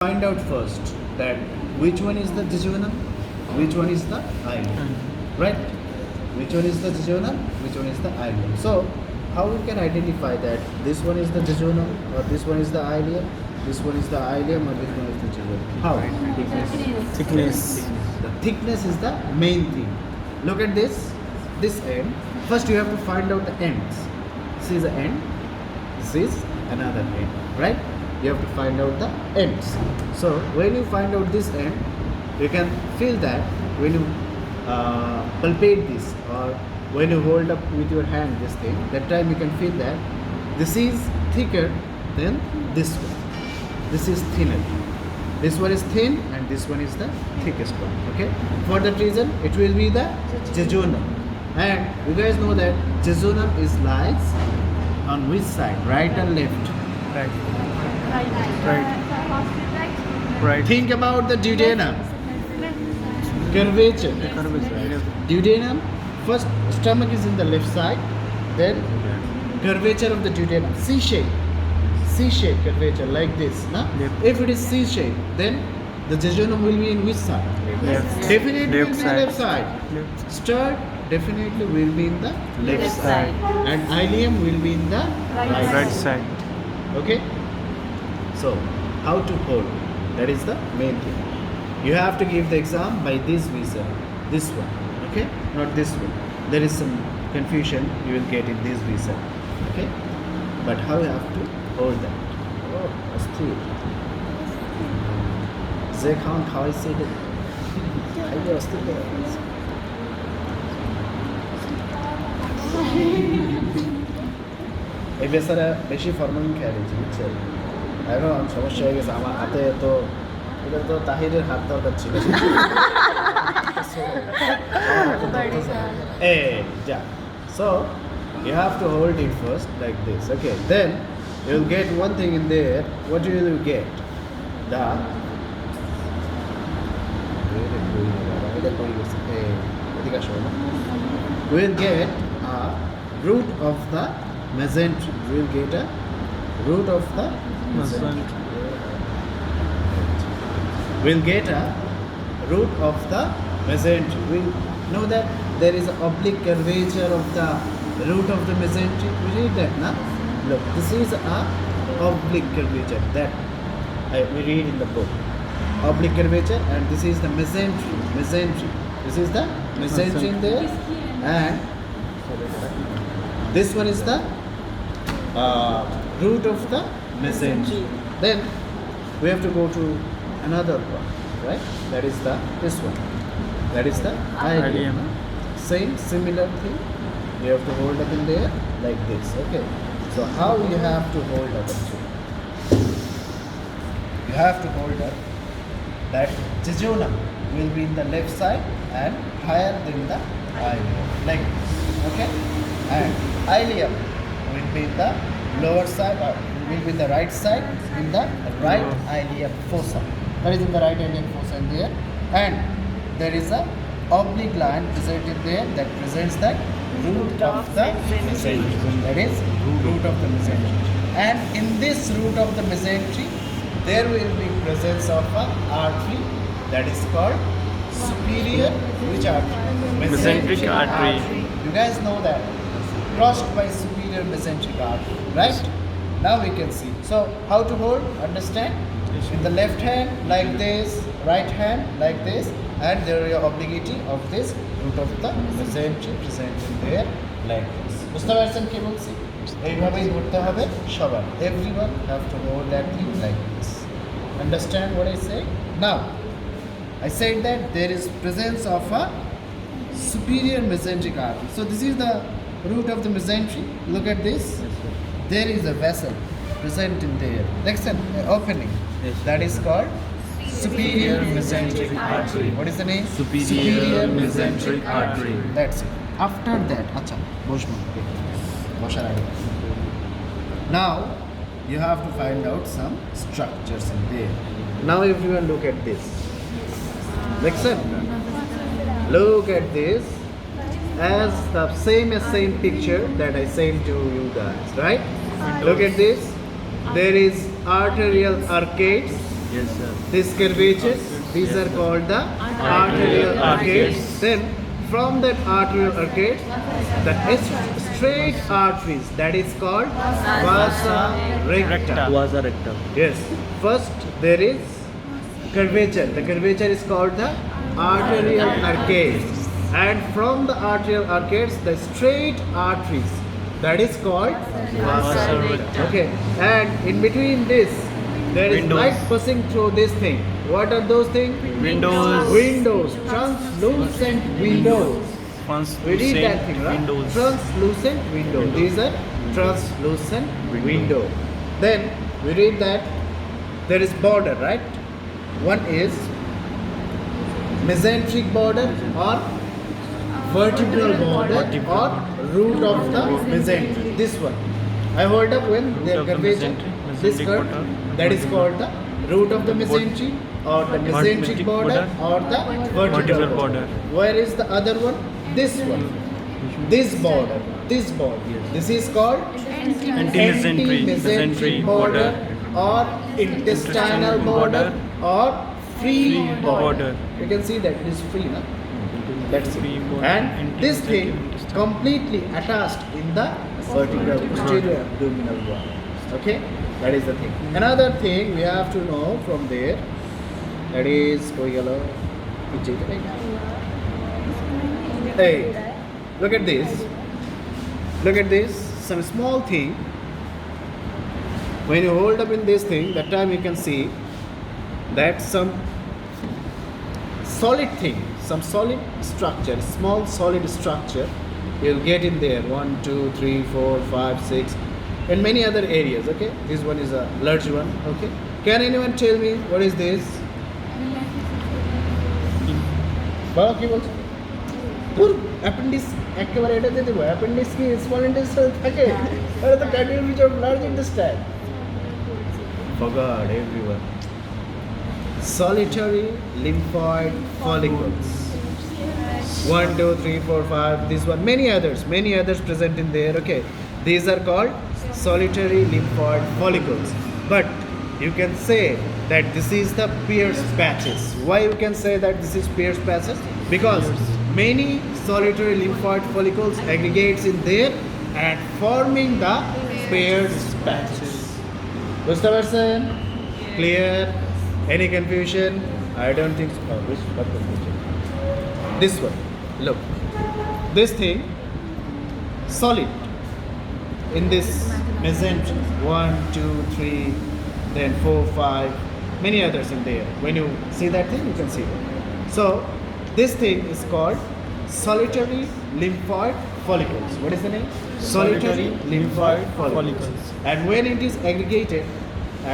Find out first that which one is the jejunum, which one is the ileum, right? Which one is the jejunum, which one is the ileum. So, how we can identify that this one is the jejunum or this one is the ileum, this one is the ileum or this one is the jejunum? How? Thickness. The thickness is the main thing. Look at this end. First, you have to find out the ends. This is the end. This is another end, right? You have to find out the ends. So when you find out this end, you can feel that when you palpate this or when you hold up with your hand this thing, that time you can feel that this is thicker than this one. This is thinner. This one is thin and this one is the thickest one. Okay. For that reason, it will be the jejunum. And you guys know that jejunum is lies on which side, right and left. Right. Think about the duodenum. Curvature. Duodenum. First, stomach is in the left side. Then, curvature of the duodenum. C-shape. C-shape curvature like this. Na? Yep. If it is C-shape, then the jejunum will be in which side? Left. Definitely will be Left in side. left side. Left. Sternum definitely will be in the left side. side. And ileum will be in the Right side. Okay. So, how to hold? That is the main thing. You have to give the exam by this visa, this one. Okay, not this one. There is some confusion you will get in this visa. Okay, but how you have to hold that? Oh, that's true. They can't how I say that. I was still there. এই বেচারা বেশি formalin খেয়ে দিচ্ছে বুঝছেন এখন সমস্যা হয়ে গেছে আমার হাতে তো এটা তো তাহিরের হাত দরকার ছিল so you have to hold it first like this. Okay, then you'll get one thing in there. What will you get? The we'll get a root of the mesentery. We'll get a root of the mesentery. We'll get a root of the mesentery. We know that there is an oblique curvature of the root of the mesentery. We read that, na? Look, this is a oblique curvature that we read in the book. Oblique curvature, and this is the mesentery. Mesentery. This is the mesentery in there, and this one is the root of the mesentery. Then we have to go to another one, right? That is this one. That is the ileum. Ileum. Same similar thing. You have to hold up in there like this. Okay. So how you have to hold up actually? You have to hold up that jejunum will be in the left side and higher than the ileum, like this. Okay. And ileum will be in the lower side or will be in the right side in the right ileum fossa. That is in the right ileum fossa in there, and there is a oblique line presented there that presents that root of the mesentery. That is root of the mesentery. And in this root of the mesentery, there will be presence of an artery that is called superior which artery? Mesenteric artery. You guys know that. Crossed by superior mesenteric artery, right? Now we can see. So how to hold? Understand? In the left hand like this, right hand like this, and there is obliquity of this root of the mesentery presented there like this. বুঝতে পারছেন কি বলছি? এইভাবেই ধরতে হবে সবার. Everyone have to hold that thing like this. Understand what I say? Now, I said that there is presence of a superior mesenteric artery. So this is the root of the mesentery. Look at this. There is a vessel present in there. Next an opening. That is called superior mesenteric artery. What is the name? Superior mesenteric artery. That's it. After that, acha, now you have to find out some structures in there. Now everyone look at this. Listen. Look at this. As the same picture that I sent to you guys, right? Look at this. There is arterial arcades Yes, sir. These curvatures, these are called the arterial arcades. Then from that arterial arcade, the straight arteries, that is called vasa recta. Vasa recta. Yes. First there is curvature. The curvature is called the arterial arcades. And from the arterial arcades, the straight arteries, that is called vasa recta. Okay. And in between this, there is Windows. light passing through this thing. What are those things? Windows. Windows. Translucent windows. We read that thing, right? Windows. Translucent window. These are translucent window. Then we read that there is border, right? One is mesenteric border or vertebral border or root of the mesentery. This one. I hold up when Root they are of the curvature. mesentery, This mesenteric curve, border. that is called the root of the mesentery or the mesenteric border or the vertebral Vertebral border. border. Where is the other one? This one. This border. This border. This is called Anti-mesentery. mesenteric border or intestinal border or free border. You can see that it is free, no? That's Free it. border, And this thing intestinal. completely attached in the vertebral posterior abdominal wall. Okay, that is the thing. Another thing we have to know from there, that is hey, look at this. Look at this. Some small thing. When you hold up in this thing, that time you can see that some solid thing, some solid structure, small solid structure, you'll get in there. 1, 2, 3, 4, 5, 6, and many other areas. Okay, this one is a large one. Okay, can anyone tell me what is this? বাবা কি বলছো? তোর appendix একেবারে এটা দিয়ে দেবো। Appendix কি small intestine থাকে? আরে তো কার্ডিয়াল ভিতর large intestine. Forgot everyone. Solitary lymphoid follicles. 1, 2, 3, 4, 5. This one, many others present in there. Okay, these are called solitary lymphoid follicles. But you can say that this is the Pierce patches. Why you can say that this is Pierce patches? Because many solitary lymphoid follicles aggregates in there and forming the Pierce patches. বুঝতে পারছেন? Clear? Any confusion? I don't think so. What confusion? This one. Look. This thing solid in this mesentery. 1, 2, 3, then 4, 5, many others in there. When you see that thing, you can see it. So this thing is called solitary lymphoid follicles. What is the name? Solitary lymphoid follicles. And when it is aggregated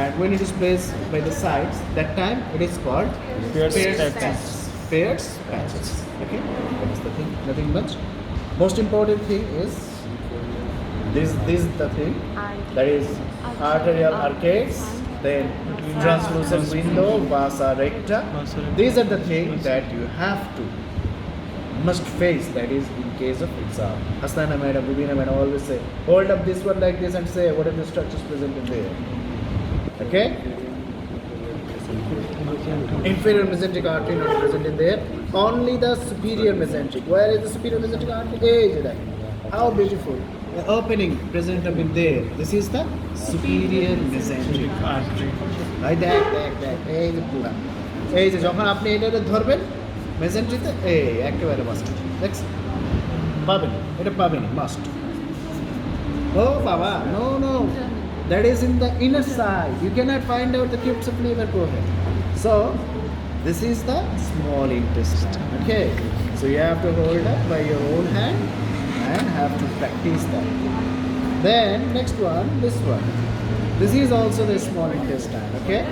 and when it is placed by the sides, that time it is called Pierce patches. patches. Pierce patches. Okay, that is the thing. Nothing much. Most important thing is this is the thing, that is arterial arcades, then translucent window, vasa recta. Vasa recta. These are the things that you have to must face, that is in case of exam. Hasnana madam, Rubina madam always say, hold up this one like this and say what are the structures present in there. Okay? Inferior mesenteric artery not present in there. Only the superior mesenteric. Where is the superior mesenteric artery? Hey, that. How beautiful. The opening present up in there. This is the superior mesenteric Artery. ভাই দেখ এই যে পুরা এই যে যখন আপনি এটা ধরবেন মেসেন্ট্রিতে এই একেবারে মাস্ট দেখছেন পাবেন এটা পাবেন মাস্ট ও বাবা no that is in the inner side. You cannot find out the crypts of liver prohead. So this is the small intestine. Okay, so you have to hold up by your own hand and have to practice that. Then next one, this one. This is also the small intestine. Okay,